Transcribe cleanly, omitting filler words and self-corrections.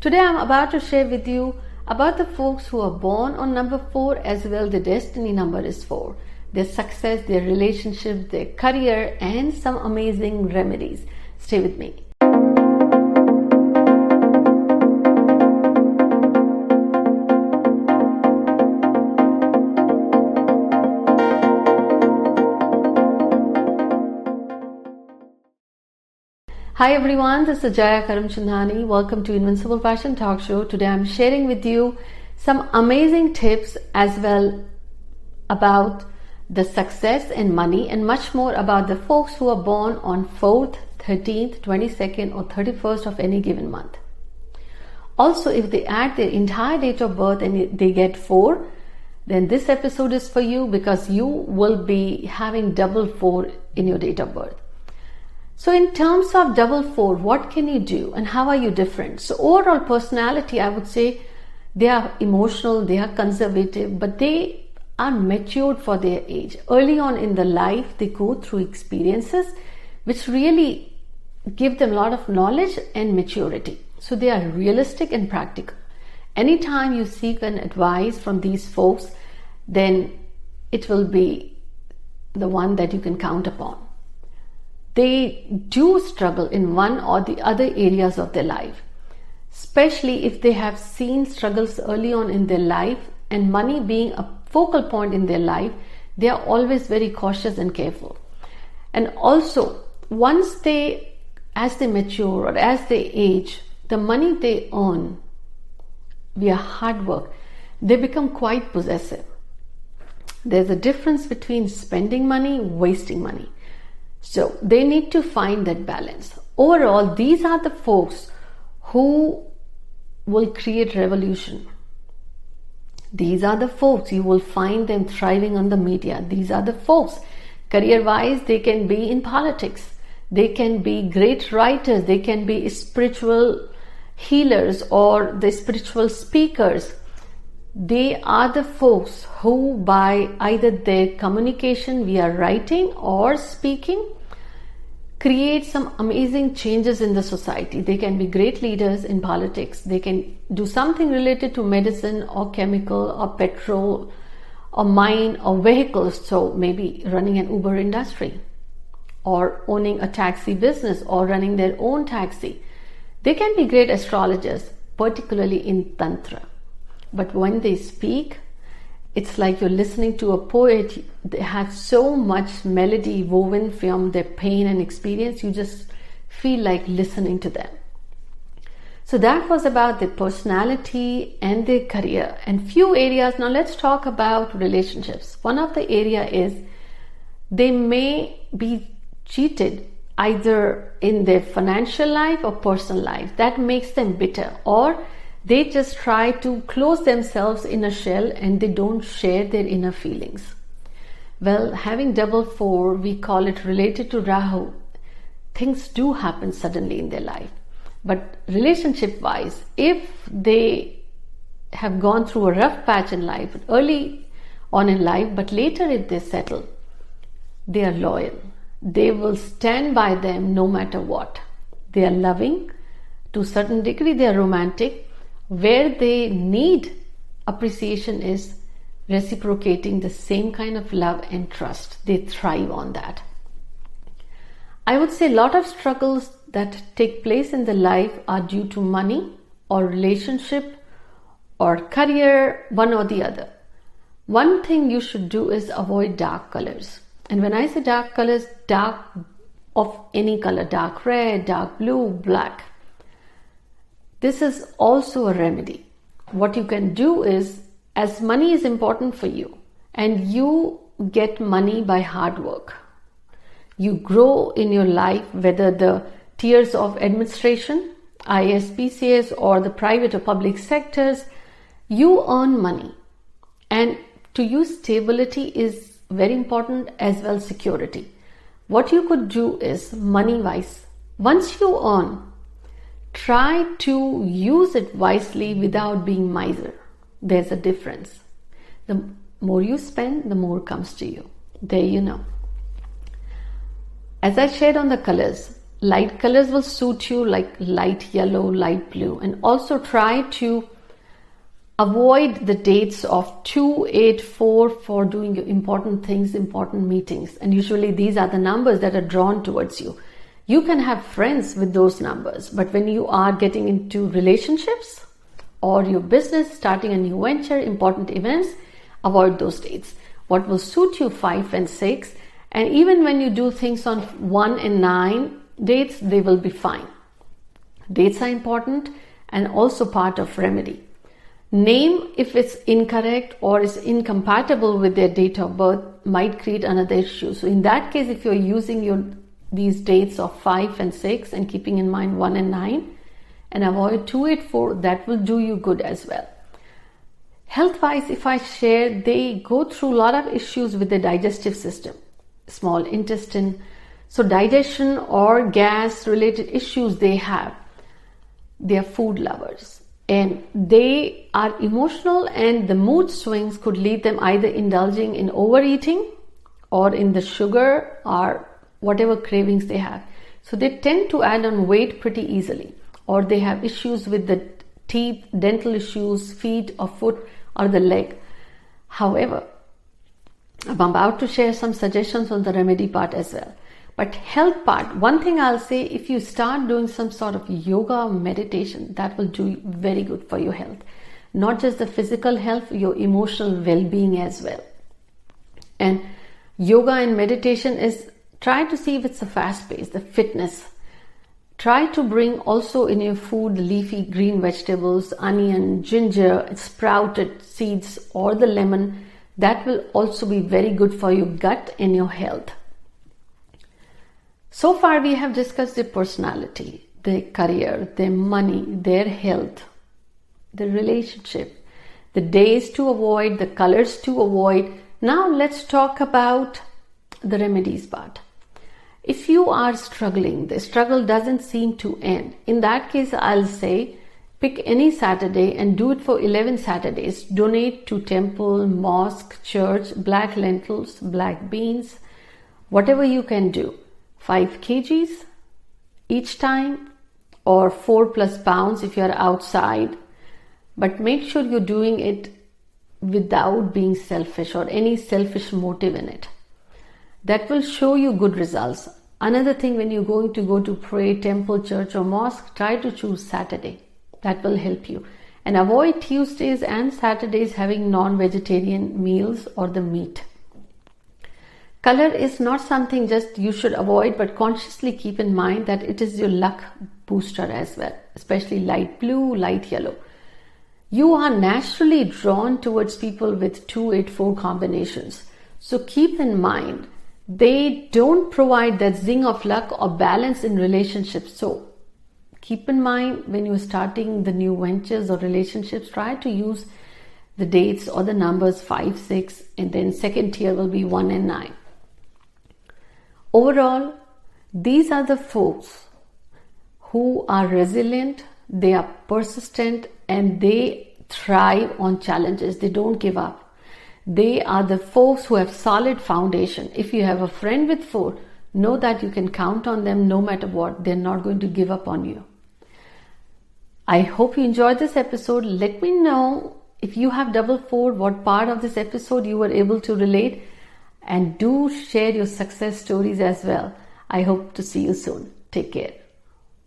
Today I'm about to share with you about the folks who are born on number 4 as well. The destiny number is 4. Their success, their relationships, their career, and some amazing remedies. Stay with me. Hi everyone, this is Jaya Karamchandani. Welcome to Invincible Passion Talk Show. Today I'm sharing with you some amazing tips as well about the success and money, and much more about the folks who are born on 4th, 13th, 22nd or 31st of any given month. Also, if they add their entire date of birth and they get 4, then this episode is for you because you will be having double 4 in your date of birth. So in terms of double 4, what can you do and how are you different? So overall personality, I would say they are emotional, they are conservative, but they are matured for their age. Early on in the life, they go through experiences which really give them a lot of knowledge and maturity. So they are realistic and practical. Anytime you seek an advice from these folks, then it will be the one that you can count upon. They do struggle in one or the other areas of their life, especially if they have seen struggles early on in their life, and money being a focal point in their life, they are always very cautious and careful. And also, as they mature or as they age, the money they earn via hard work, they become quite possessive. There's a difference between spending money, wasting money. So they need to find that balance. Overall, these are the folks who will create revolution. These are the folks, you will find them thriving on the media. These are the folks, career-wise, they can be in politics. They can be great writers. They can be spiritual healers or the spiritual speakers. They are the folks who, by either their communication via writing or speaking, create some amazing changes in the society. They can be great leaders in politics. They can do something related to medicine or chemical or petrol or mine or vehicles. So maybe running an Uber industry or owning a taxi business or running their own taxi. They can be great astrologers, particularly in Tantra. But when they speak, it's like you're listening to a poet. They have so much melody woven from their pain and experience. You just feel like listening to them. So that was about their personality and their career and few areas. Now let's talk about relationships. One of the area is they may be cheated either in their financial life or personal life. That makes them bitter, or they just try to close themselves in a shell and they don't share their inner feelings. Well, having double 4, we call it related to Rahu. Things do happen suddenly in their life. But relationship wise, if they have gone through a rough patch in life, early on in life, but later if they settle, they are loyal. They will stand by them no matter what. They are loving. To a certain degree, they are romantic. Where they need appreciation is reciprocating the same kind of love and trust. They thrive on that. I would say a lot of struggles that take place in the life are due to money or relationship or career, one or the other. One thing you should do is avoid dark colors. And when I say dark colors, dark of any color, dark red, dark blue, black. This is also a remedy. What you can do is, as money is important for you and you get money by hard work, you grow in your life, whether the tiers of administration, IAS, PCS, or the private or public sectors, you earn money. And to you, stability is very important as well security. What you could do is money-wise, once you earn, try to use it wisely without being miser. There's a difference. The more you spend, the more comes to you. There you know. As I shared on the colors, Light colors will suit you, like light yellow, light blue. And also try to avoid the dates of 2, 8, 4 for doing important things, important meetings. And usually these are the numbers that are drawn towards you. You can have friends with those numbers, but when you are getting into relationships or your business, starting a new venture, important events, avoid those dates. What will suit you, 5 and 6. And even when you do things on 1 and 9 dates, they will be fine. Dates are important and also part of remedy. Name, if it's incorrect or is incompatible with their date of birth, might create another issue. So in that case, if you're using these dates of 5 and 6 and keeping in mind 1 and 9 and avoid 2, 8, 4, that will do you good as well. Health-wise, if I share, they go through a lot of issues with the digestive system, small intestine. So digestion or gas related issues they have. They are food lovers and they are emotional, and the mood swings could lead them either indulging in overeating or in the sugar or whatever cravings they have. So they tend to add on weight pretty easily, or they have issues with the teeth, dental issues, feet or foot or the leg. However, I'm about to share some suggestions on the remedy part as well. But health part, one thing I'll say, if you start doing some sort of yoga or meditation, that will do very good for your health. Not just the physical health, your emotional well-being as well. And yoga and meditation is, try to see if it's a fast pace, the fitness. Try to bring also in your food leafy green vegetables, onion, ginger, sprouted seeds or the lemon. That will also be very good for your gut and your health. So far we have discussed their personality, their career, their money, their health, the relationship, the days to avoid, the colors to avoid. Now let's talk about the remedies part. If you are struggling, the struggle doesn't seem to end. In that case, I'll say pick any Saturday and do it for 11 Saturdays. Donate to temple, mosque, church, black lentils, black beans, whatever you can do. 5 kgs each time, or 4+ pounds if you're outside. But make sure you're doing it without being selfish or any selfish motive in it. That will show you good results. Another thing, when you're going to go to pray, temple, church or mosque, try to choose Saturday. That will help you. And avoid Tuesdays and Saturdays having non-vegetarian meals or the meat. Color is not something just you should avoid, but consciously keep in mind that it is your luck booster as well, especially light blue, light yellow. You are naturally drawn towards people with 2, 8, 4 combinations. So keep in mind, they don't provide that zing of luck or balance in relationships. So keep in mind, when you're starting the new ventures or relationships, try to use the dates or the numbers 5, 6, and then second tier will be 1 and 9. Overall, these are the folks who are resilient, they are persistent, and they thrive on challenges. They don't give up. They are the folks who have solid foundation. If you have a friend with 4, know that you can count on them no matter what. They're not going to give up on you. I hope you enjoyed this episode. Let me know if you have 4, what part of this episode you were able to relate. And do share your success stories as well. I hope to see you soon. Take care.